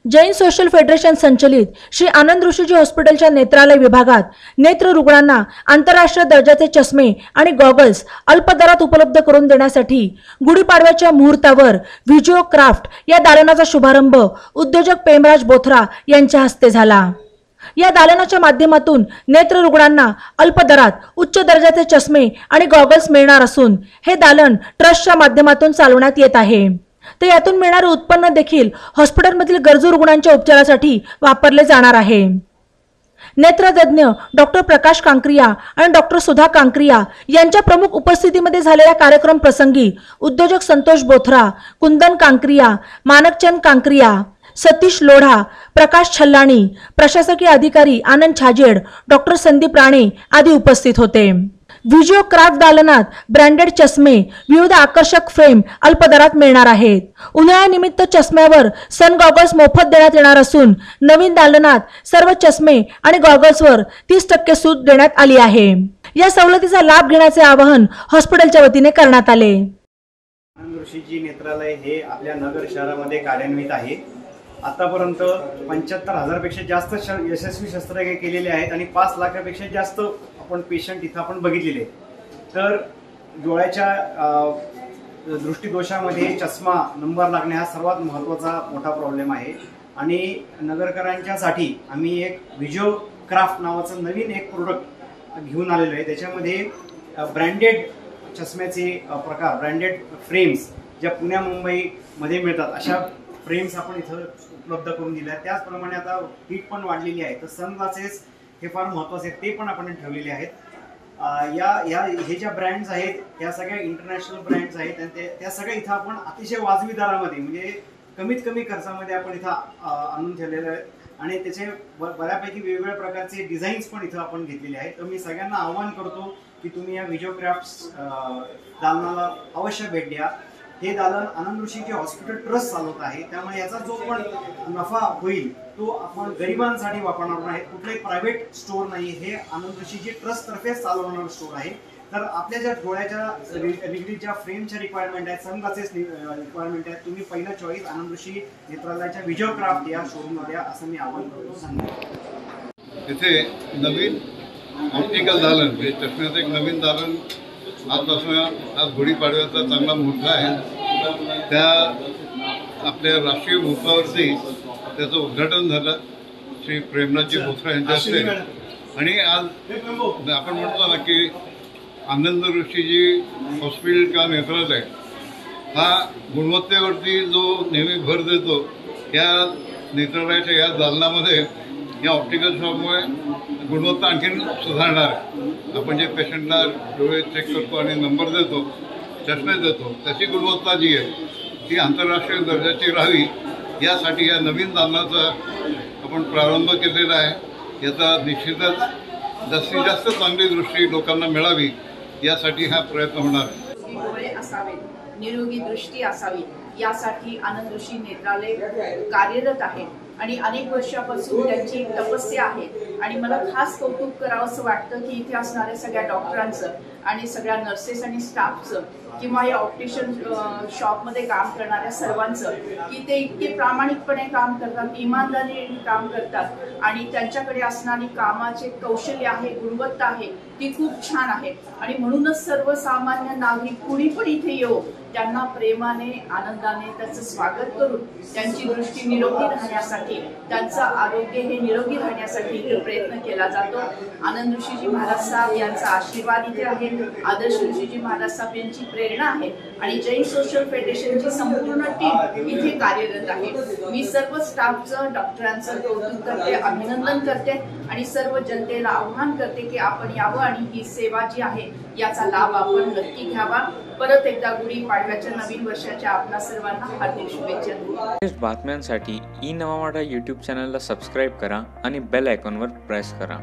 Jain social federation संचलित श्री आनंद ऋषीजी हॉस्पिटलच्या नेत्रालय विभागात नेत्र रुग्णांना आंतरराष्ट्रीय दर्जाचे चष्मे आणि गॉगल्स अल्प दरात उपलब्ध करून देण्यासाठी गुढीपाडव्याच्या मुहूर्तावर व्हिज्युओ क्राफ्ट या दालनाचा शुभारंभ उद्योजक प्रेमराज बोथरा यांच्या हस्ते झाला। या दालनाच्या माध्यमातून नेत्र रुग्णांना अल्प दरात उच्च दर्जाचे चष्मे आणि गॉगल्स मिळणार असून हे दालन ट्रस्टच्या माध्यमातून चालवण्यात येत आहे। तर यातून मिळणारे उत्पन्न देखील हॉस्पिटलमधील गरजू रुग्णांच्या उपचारासाठी वापरले जाणार आहे। नेत्रतज्ञ डॉक्टर प्रकाश कांक्रिया आणि डॉक्टर सुधा कांक्रिया यांच्या प्रमुख उपस्थितीमध्ये झालेल्या कार्यक्रम प्रसंगी उद्योजक संतोष बोथरा, कुंदन कांक्रिया, मानकचंद कांक्रिया, सतीश लोढा, प्रकाश छल्लाणी, प्रशासकीय अधिकारी आनंद छाजेड, डॉक्टर संदीप राणे आदी उपस्थित होते। व्हिज्युओ क्राफ्ट दालनात ब्रँडेड चष्मे, विविध आकर्षक फ्रेम अल्प दरात मिळणार आहेत। उन्हाळ्यानिमित्त चष्म्यावर सन गॉगल्स मोफत देण्यात येणार असून नवीन दालनात सर्व चष्मे आणि गॉगल्सवर 30% सूट देण्यात आली आहे। या सवलतीचा लाभ घेण्याचे आवाहन हॉस्पिटलच्या वतीने करण्यात आले। आनंद ऋषीजी नेत्रालय हे आपल्या नगर शहरामध्ये कार्यान्वित आहे। आतापर्यंत 75,000 पेक्षा जास्त यशस्वी शस्त्रक्रिया केलेले आहेत आणि 5 लाखापेक्षा जास्त आपण पेशंट इथं आपण बघितलेले। तर डोळ्याच्या दृष्टिदोषामध्ये चष्मा नंबर लागणे हा सर्वात महत्त्वाचा मोठा प्रॉब्लेम आहे आणि नगरकरांच्यासाठी आम्ही एक व्हिज्युओ क्राफ्ट नावाचं नवीन एक प्रोडक्ट घेऊन आलेलो आहे। त्याच्यामध्ये ब्रँडेड चष्म्याचे प्रकार, ब्रँडेड फ्रेम्स ज्या पुण्या मुंबईमध्ये मिळतात अशा फ्रेम्स आपण इथं उपलब्ध करून दिल्या। त्याचप्रमाणे आता हीट पण वाढलेली आहे तर सनग्लासेस हे फार महत्त्वाचे आहेत, ते पण आपण ठेवलेले आहेत। हे ज्या ब्रँड्स आहेत या सगळ्या इंटरनॅशनल ब्रँड्स आहेत आणि त्या सगळ्या इथं आपण अतिशय वाजवी दरामध्ये म्हणजे कमीत कमी खर्चामध्ये आपण इथं आणून ठेवलेले आहेत आणि त्याचे बऱ्यापैकी वेगवेगळ्या प्रकारचे डिझाईन्स पण इथं आपण घेतलेले आहेत। तर मी सगळ्यांना आवाहन करतो की तुम्ही या व्हिज्युओ क्राफ्ट्स दालनाला अवश्य भेट द्या। हे दालन आनंद ऋषीजी हॉस्पिटल ट्रस्ट चालवत आहे, त्यामुळे याचा जो पण नफा होईल तो आपण गरिबांसाठी वापरणार नाही। कुठलाही प्रायव्हेट स्टोर नाही, हे आनंद ऋषीजी ट्रस्ट तर्फेच चालवणारं स्टोर आहे। तर आपल्या ज्या डोळ्याच्या निगडीच्या फ्रेमच्या रिक्वायरमेंट आहेत, सनग्लासेस रिक्वायरमेंट आहेत, तुम्ही पहिला चॉईस आनंद ऋषी नेत्रालयाच्या व्हिज्युओ क्राफ्ट या शोरूमला द्या असं मी आवाहन करतो। तिथे नवीन ऑप्टिकल दालन म्हणजे चष्म्याचं एक नवीन दालन आज गुढीपाडव्याचा चांगला मुहूर्त आहे। त्या आपल्या राष्ट्रीय मुहूर्तावरती त्याचं उद्घाटन झालं श्री प्रेमराजजी बोथरा यांच्या हस्ते आणि आज आपण म्हणतो ना की आनंद ऋषीजी हॉस्पिटल किंवा नेत्रालय हा गुणवत्तेवरती जो नेहमी भर देतो, या नेत्रालयाच्या या दालनामध्ये या ऑप्टिकल शॉपमुळे गुणवत्ता आणखीन सुधारणार आहे। आपण जे पेशंटला डोळे चेक करतो आणि नंबर देतो, चष्मे देतो, त्याची गुणवत्ता जी आहे ती आंतरराष्ट्रीय दर्जाची राहावी यासाठी या नवीन दालनाचा आपण प्रारंभ केलेला आहे। याचा निश्चितच जास्तीत जास्त चांगली दृष्टी लोकांना मिळावी यासाठी हा प्रयत्न होणार आहे। डोळे असावेत, निरोगी दृष्टी असावी यासाठी आनंद ऋषी नेत्रालय कार्यरत आहे आणि अनेक वर्षापासून त्यांची तपस्या आहे आणि मला खास कौतुक करावंसं वाटतं की इथे असणाऱ्या सगळ्या डॉक्टरांचं आणि सगळ्या नर्सेस आणि स्टाफचं किंवा या ऑप्टिशियन शॉपमध्ये काम करणाऱ्या सर्वांचं की ते इतके प्रामाणिकपणे काम करतात, इमानदारीने काम करतात आणि त्यांच्याकडे असणारी कामाचे कौशल्य आहे, गुणवत्ता आहे ती खूप छान आहे आणि म्हणूनच सर्वसामान्य नागरिक कुणी पण इथे येऊ त्यांना प्रेमाने आनंदाने त्याचं स्वागत करून त्यांची दृष्टी निरोगी राहण्यासाठी, त्यांचं आरोग्य हे निरोगी राहण्यासाठी प्रयत्न केला जातो। आनंद ऋषीजी महाराज साहेब यांचा आशीर्वाद इथे आहे, आदर्श ऋषीजी महाराज साहेब यांची प्रेरणा आहे आणि जैन सोशल फेडरेशनची संपूर्ण टीम इथे कार्यरत आहे। मी सर्व स्टाफचं, डॉक्टरांचं कौतुक करते, अभिनंदन करते आणि सर्व जनतेला आवाहन करते की आपण यावं आणि ही सेवा जी आहे याचा लाभ आपण नक्की घ्यावा। परत एकदा गुढीपाडव्याच्या नवीन वर्षाच्या आपल्या सर्वांना हार्दिक शुभेच्छा। बातम्यांसाठी ई नवा मराठा यूट्यूब चॅनलला सबस्क्राईब करा आणि बेल आयकॉनवर प्रेस करा।